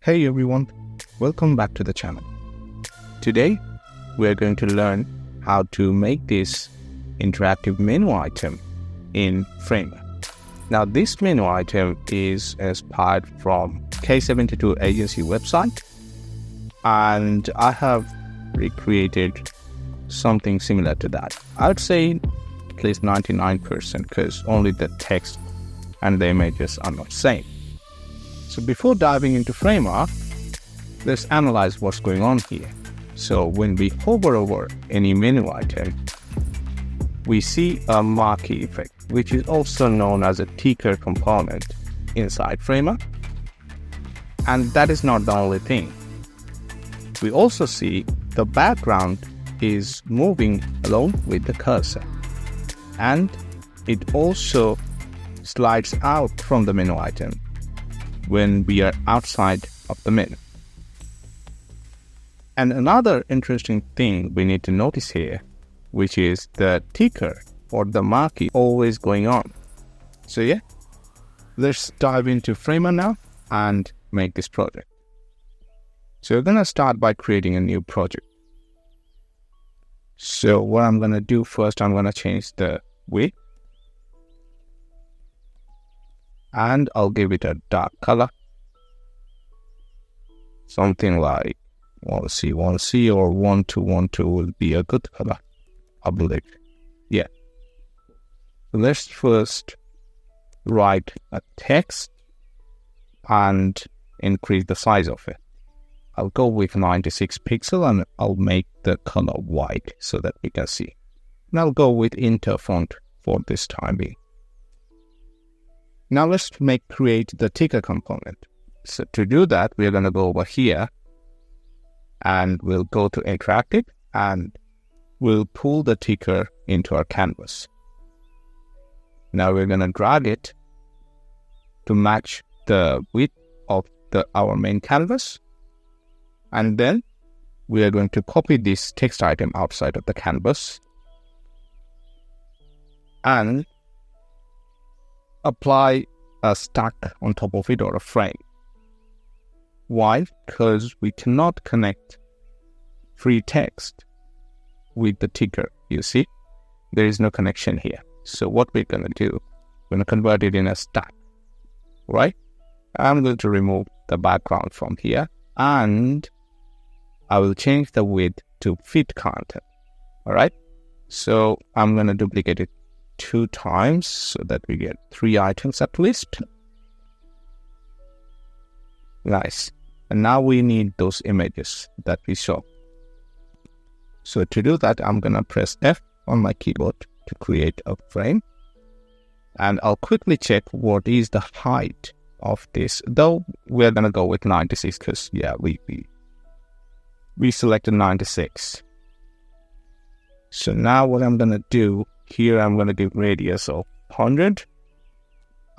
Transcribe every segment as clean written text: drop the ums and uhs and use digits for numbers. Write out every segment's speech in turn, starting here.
Hey everyone, welcome back to the channel. Today we are going to learn how to make this interactive menu item in Framer. Now this menu item is inspired from K72 agency website, and I have recreated something similar to that. I would say at least 99% because only the text and the images are not same. So before diving into Framer, let's analyze what's going on here. So when we hover over any menu item, we see a marquee effect, which is also known as a ticker component inside Framer. And that is not the only thing. We also see the background is moving along with the cursor. And it also slides out from the menu item when we are outside of the menu. And another interesting thing we need to notice here, which is the ticker or the marquee always going on. So yeah, let's dive into Framer now and make this project. So we're going to start by creating a new project. So what I'm going to do first, I'm going to change the width. And I'll give it a dark color. Something like 1C or 1212 will be a good color, I believe. Yeah. So let's first write a text and increase the size of it. I'll go with 96 pixel and I'll make the color white so that we can see. And I'll go with Inter font for this time being. Now let's create the ticker component. So to do that, we're going to go over here and we'll go to interactive and we'll pull the ticker into our canvas. Now we're going to drag it to match the width of our main canvas. And then we are going to copy this text item outside of the canvas and apply a stack on top of it or a frame. Why? Because we cannot connect free text with the ticker. You see, there is no connection here. So what we're going to do, we're going to convert it in a stack, right? I'm going to remove the background from here and I will change the width to fit content. All right. So I'm going to duplicate it 2 times so that we get 3 items at least. Nice. And now we need those images that we saw. So to do that, I'm going to press F on my keyboard to create a frame. And I'll quickly check what is the height of this. Though we're going to go with 96 because, yeah, we selected 96. So now what I'm going to do, here I'm going to give radius of 100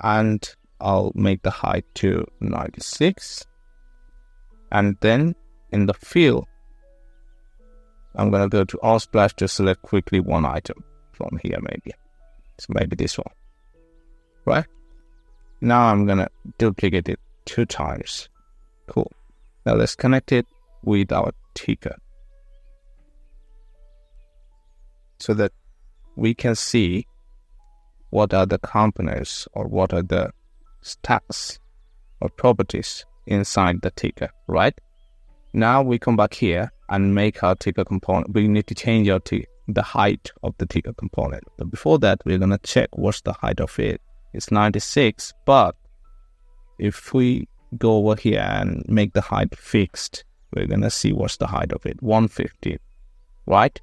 and I'll make the height to 96. And then in the fill, I'm going to go to Unsplash to select quickly one item from here maybe. So maybe this one, right? Now I'm going to duplicate it 2 times. Cool. Now let's connect it with our ticker so that we can see what are the components or what are the stats or properties inside the ticker, right? Now we come back here and make our ticker component. We need to change the height of the ticker component. But before that, we're going to check what's the height of it. It's 96, but if we go over here and make the height fixed, we're going to see what's the height of it, 150, right?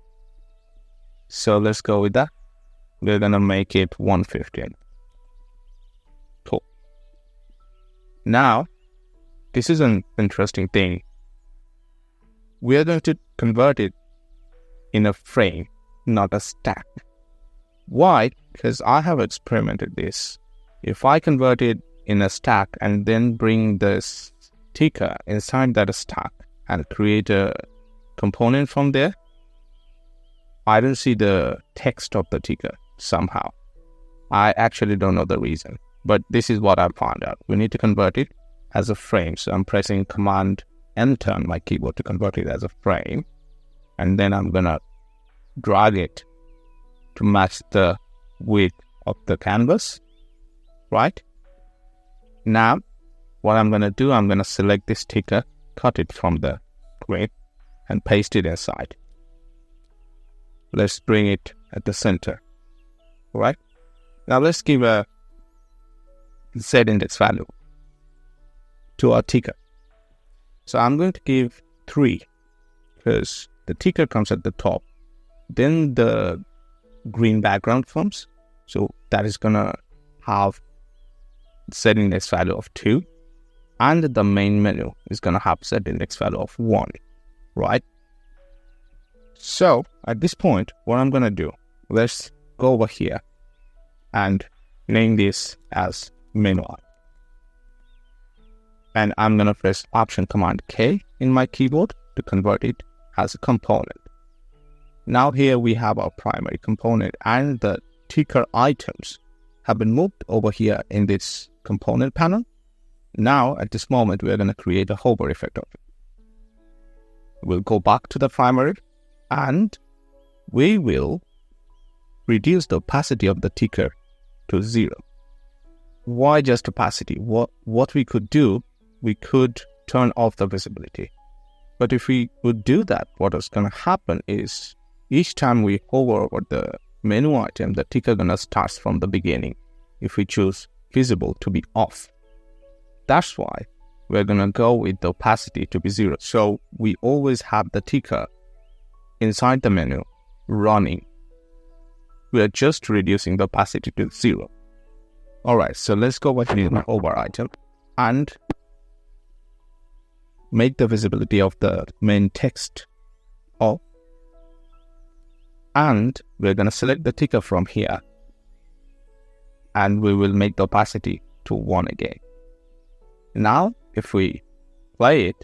So let's go with that. We're going to make it 115. Cool. Now, this is an interesting thing. We are going to convert it in a frame, not a stack. Why? Because I have experimented this. If I convert it in a stack and then bring this ticker inside that stack and create a component from there, I don't see the text of the ticker somehow. I actually don't know the reason, but this is what I found out. We need to convert it as a frame. So I'm pressing Command Enter on my keyboard to convert it as a frame. And then I'm going to drag it to match the width of the canvas, right? Now, what I'm going to do, I'm going to select this sticker, cut it from the grid, and paste it inside. Let's bring it at the center, right? Now let's give a Z index value to our ticker. So I'm going to give 3 because the ticker comes at the top. Then the green background comes. So that is going to have Z index value of 2. And the main menu is going to have Z index value of 1, right? So at this point, what I'm going to do, let's go over here and name this as menu item. And I'm going to press Option Command K in my keyboard to convert it as a component. Now here we have our primary component, and the ticker items have been moved over here in this component panel. Now at this moment, we're going to create a hover effect of it. We'll go back to the primary and we will reduce the opacity of the ticker to 0. Why just opacity? What we could do, we could turn off the visibility. But if we would do that, what is going to happen is each time we hover over the menu item, the ticker going to start from the beginning if we choose visible to be off. That's why we're going to go with the opacity to be 0. So we always have the ticker inside the menu running. We are just reducing the opacity to 0. Alright, so let's go ahead and hover item and make the visibility of the main text off. And we're going to select the ticker from here. And we will make the opacity to 1 again. Now, if we play it,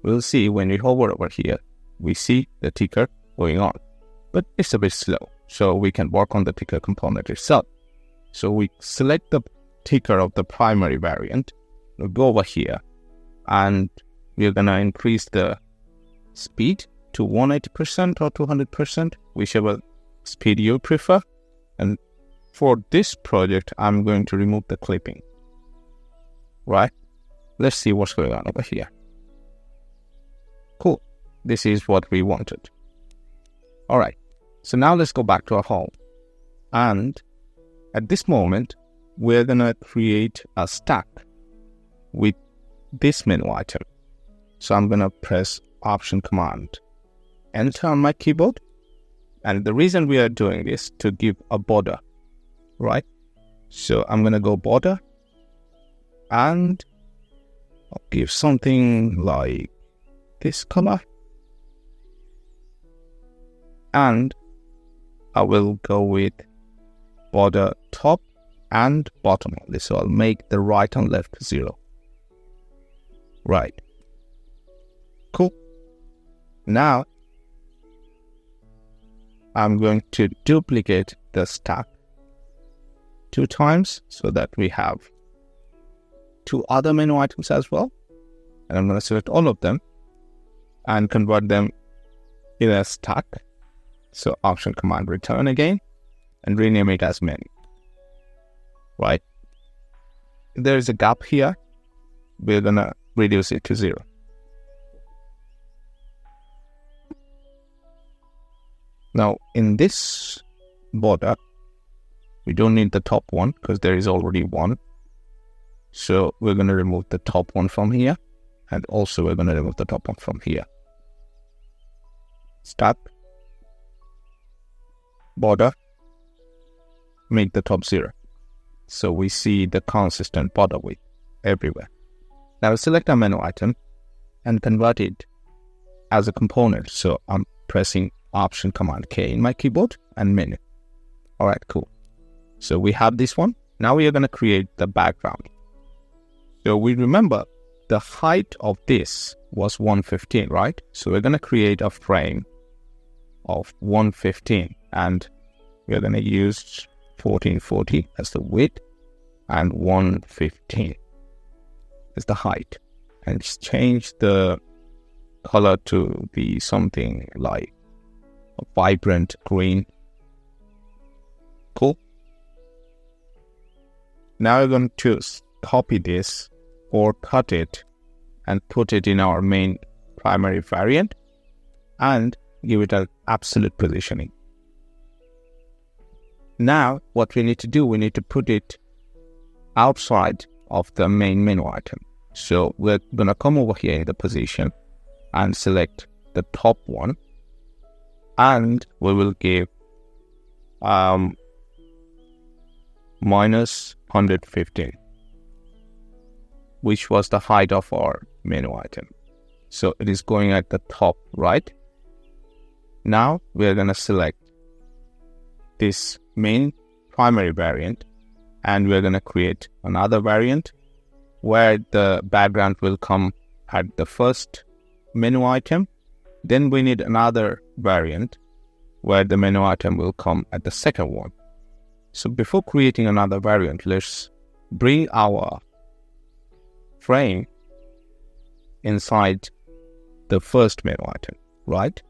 we'll see when we hover over here, we see the ticker going on. But it's a bit slow, so we can work on the ticker component itself. So we select the ticker of the primary variant, we'll go over here, and we're going to increase the speed to 180% or 200%, whichever speed you prefer. And for this project, I'm going to remove the clipping. Right? Let's see what's going on over here. Cool. This is what we wanted. Alright. So now let's go back to our home. And at this moment, we're going to create a stack with this menu item. So I'm going to press Option Command Enter on my keyboard. And the reason we are doing this to give a border, right? So I'm going to go border and I'll give something like this color. And I will go with border top and bottom only. So I'll make the right and left 0. Right. Cool. Now, I'm going to duplicate the stack 2 times so that we have 2 other menu items as well. And I'm going to select all of them and convert them in a stack. So Option Command Return again and rename it as menu. Right. There is a gap here. We're going to reduce it to 0. Now, in this border, we don't need the top one because there is already one. So we're going to remove the top one from here. And also we're going to remove the top one from here. Start. Border. Make the top 0. So we see the consistent border width everywhere. Now select a menu item and convert it as a component. So I'm pressing Option Command K in my keyboard and menu. Alright, cool. So we have this one. Now we are going to create the background. So we remember the height of this was 115, right? So we're going to create a frame of 115 and we're going to use 1440 as the width and 115. is the height, and change the color to be something like a vibrant green. Cool. Now we're going to copy this or cut it and put it in our main primary variant and give it an absolute positioning. Now what we need to do, we need to put it outside of the main menu item. So we're going to come over here in the position and select the top one, and we will give minus 115, which was the height of our menu item. So it is going at the top right. Now we're going to select this main primary variant, and we're going to create another variant where the background will come at the first menu item. Then we need another variant where the menu item will come at the second one. So before creating another variant, let's bring our frame inside the first menu item, right?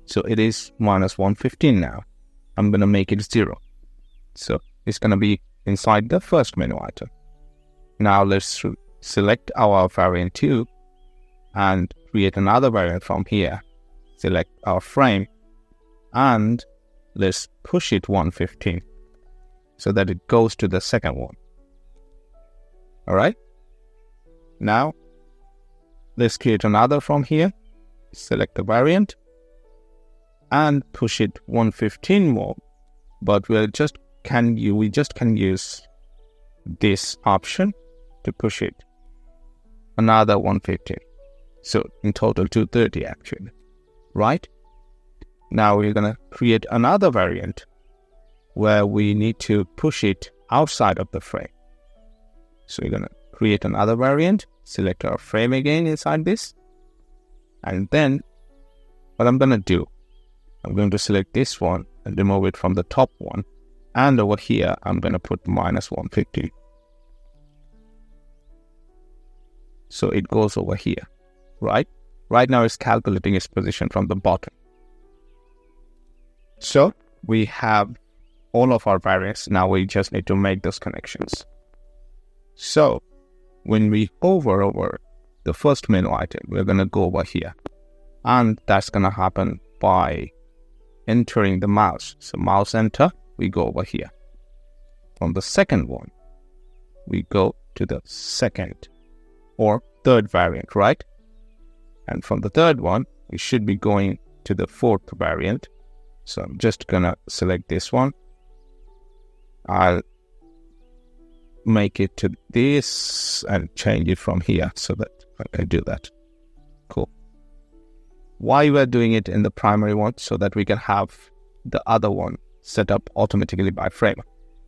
So it is minus 115 now. I'm going to make it 0. So it's going to be inside the first menu item. Now let's select our variant 2 and create another variant from here. Select our frame and let's push it 115 so that it goes to the second one. Alright. Now let's create another from here. Select the variant and push it 115 more, but we just can use this option to push it another 115. So in total 230 actually, right? Now we're going to create another variant where we need to push it outside of the frame. So we're going to create another variant, select our frame again inside this, and then what I'm going to do, I'm going to select this one and remove it from the top one, and over here I'm going to put minus 150. So it goes over here, right? Right now it's calculating its position from the bottom. So we have all of our variants. Now we just need to make those connections. So when we hover over the first menu item, we're going to go over here, and that's going to happen by entering the mouse. So mouse enter, we go over here. From the second one, we go to the second or third variant, right? And from the third one, we should be going to the fourth variant. So I'm just gonna select this one. I'll make it to this and change it from here so that I can do that. Cool. Why we're doing it in the primary one? So that we can have the other one set up automatically by frame.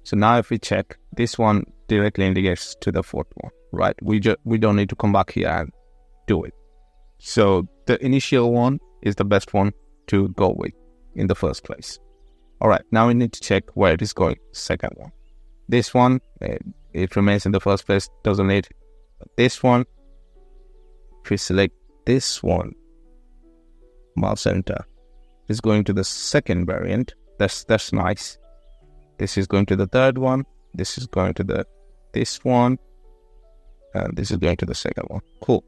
So now if we check, this one directly indicates to the fourth one, right? We don't need to come back here and do it. So the initial one is the best one to go with in the first place. All right, now we need to check where it is going, second one. This one, it remains in the first place, doesn't need this one. If we select this one, mouse enter, is going to the second variant. That's nice. This is going to the third one. This is going to this one. And this is going to the second one. Cool.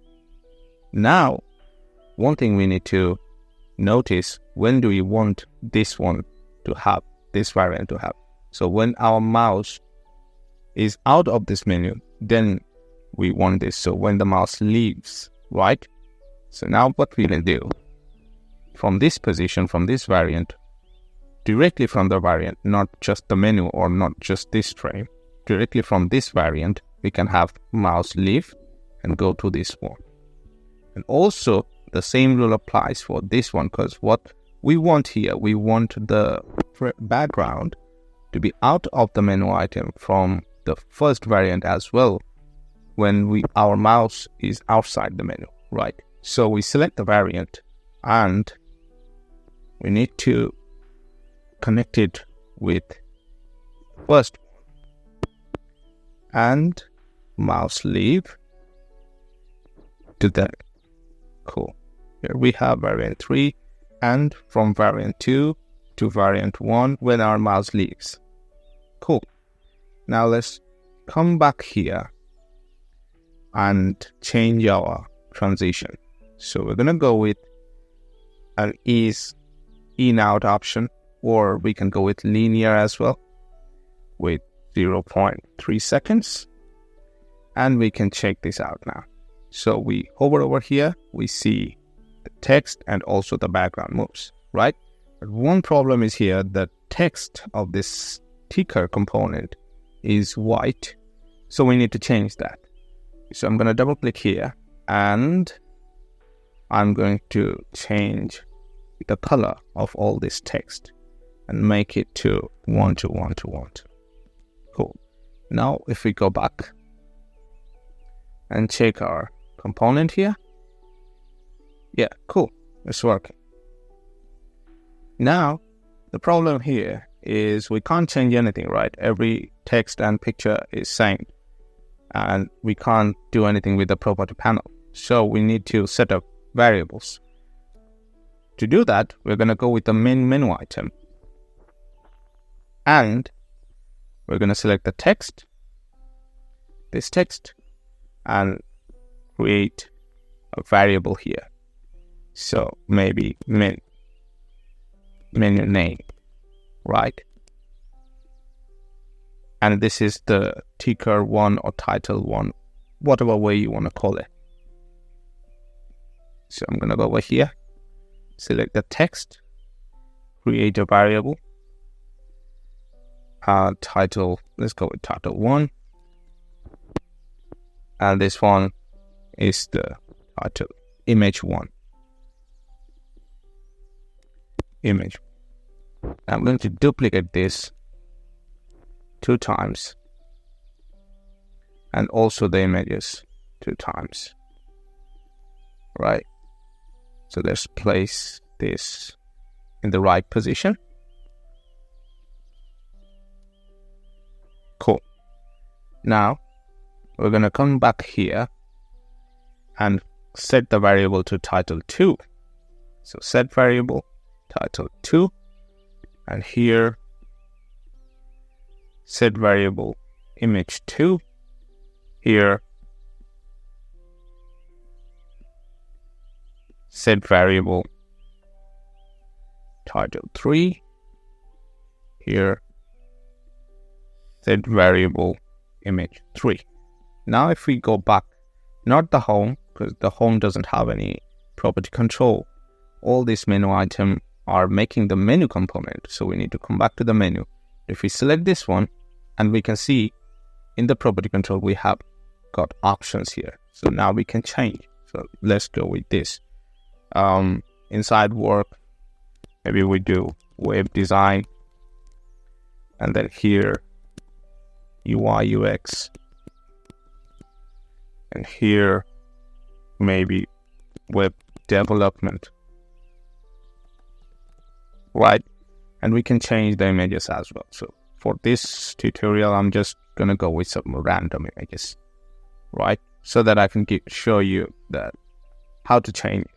Now, one thing we need to notice, when do we want this one to have, this variant to have? So when our mouse is out of this menu, then we want this. So when the mouse leaves, right? So now what we can do, from this position, from this variant, directly from the variant, not just the menu or not just this frame, directly from this variant, we can have mouse leave and go to this one. And also the same rule applies for this one, because what we want here, we want the background to be out of the menu item from the first variant as well when our mouse is outside the menu, right? So we select the variant and we need to connect it with first one, and mouse leave to that. Cool. Here we have variant 3, and from variant 2 to variant 1 when our mouse leaves. Cool. Now let's come back here and change our transition. So we're going to go with an ease in out option, or we can go with linear as well with 0.3 seconds. And we can check this out now. So we hover over here, we see the text and also the background moves, right? But one problem is here, the text of this ticker component is white. So we need to change that. So I'm going to double click here and I'm going to change the color of all this text and make it to 1 to 1 to 1 to. Cool. Now if we go back and check our component here. Yeah, cool. It's working. Now, the problem here is we can't change anything, right? Every text and picture is same. And we can't do anything with the property panel. So we need to set up variables. To do that, we're going to go with the main menu item. And we're going to select the text, this text, and create a variable here. So maybe menu name, right? And this is the ticker 1 or title 1, whatever way you want to call it. So I'm going to go over here, select the text, create a variable, title, let's go with title 1. And this one is the title, image 1. Image. I'm going to duplicate this 2 times. And also the images 2 times. Right. So let's place this in the right position. Cool. Now, we're going to come back here and set the variable to title 2. So set variable title 2, and here set variable image 2, here set variable title 3, here set variable image 3. Now if we go back, not the home, because the home doesn't have any property control, all these menu items are making the menu component. So we need to come back to the menu. If we select this one, and we can see in the property control, we have got options here. So now we can change. So let's go with this. Inside work, maybe we do web design. And then here, UI, UX. And here, maybe web development. Right, and we can change the images as well. So for this tutorial, I'm just gonna go with some random images, right? So that I can show you that how to change it.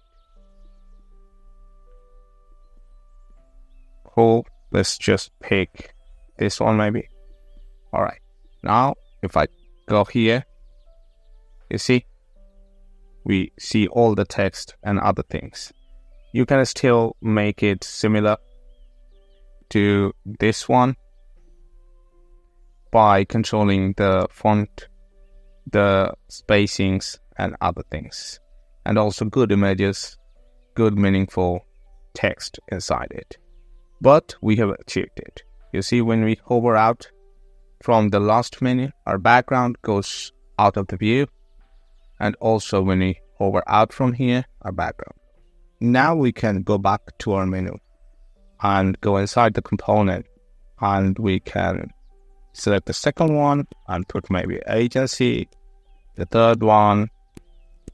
Cool. Let's just pick this one maybe. All right. Now, if I go here, you see, we see all the text and other things. You can still make it similar to this one by controlling the font, the spacings, and other things. And also good images, good meaningful text inside it. But we have achieved it. You see, when we hover out from the last menu, our background goes out of the view. And also when we hover out from here, our background. Now we can go back to our menu and go inside the component, and we can select the second one and put maybe agency, the third one,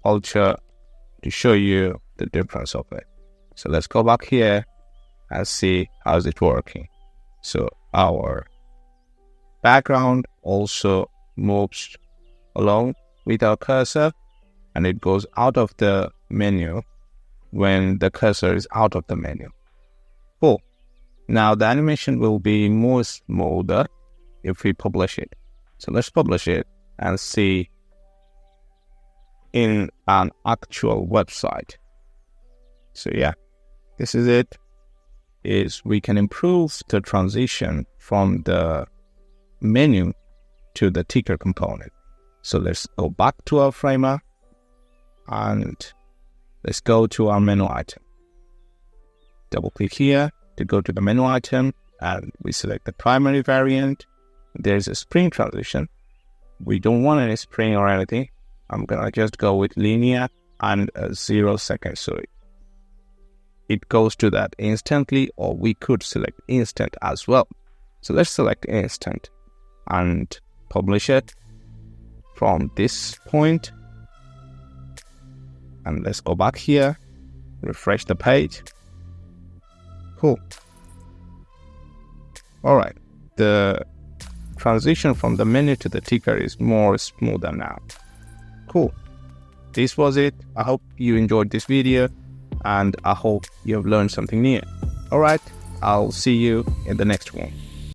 culture, to show you the difference of it. So let's go back here and see how's it working. So our background also moves along with our cursor, and it goes out of the menu when the cursor is out of the menu. Cool. Now the animation will be more smoother if we publish it. So let's publish it and see in an actual website. So yeah, this is it. Is we can improve the transition from the menu to the ticker component. So let's go back to our framer and let's go to our menu item. Double click here to go to the menu item, and we select the primary variant. There's a spring transition. We don't want any spring or anything. I'm gonna just go with linear and 0 seconds. So it goes to that instantly, or we could select instant as well. So let's select instant and publish it from this point. And let's go back here, refresh the page. Cool. All right. The transition from the menu to the ticker is more smoother now. Cool. This was it. I hope you enjoyed this video, and I hope you have learned something new. All right. I'll see you in the next one.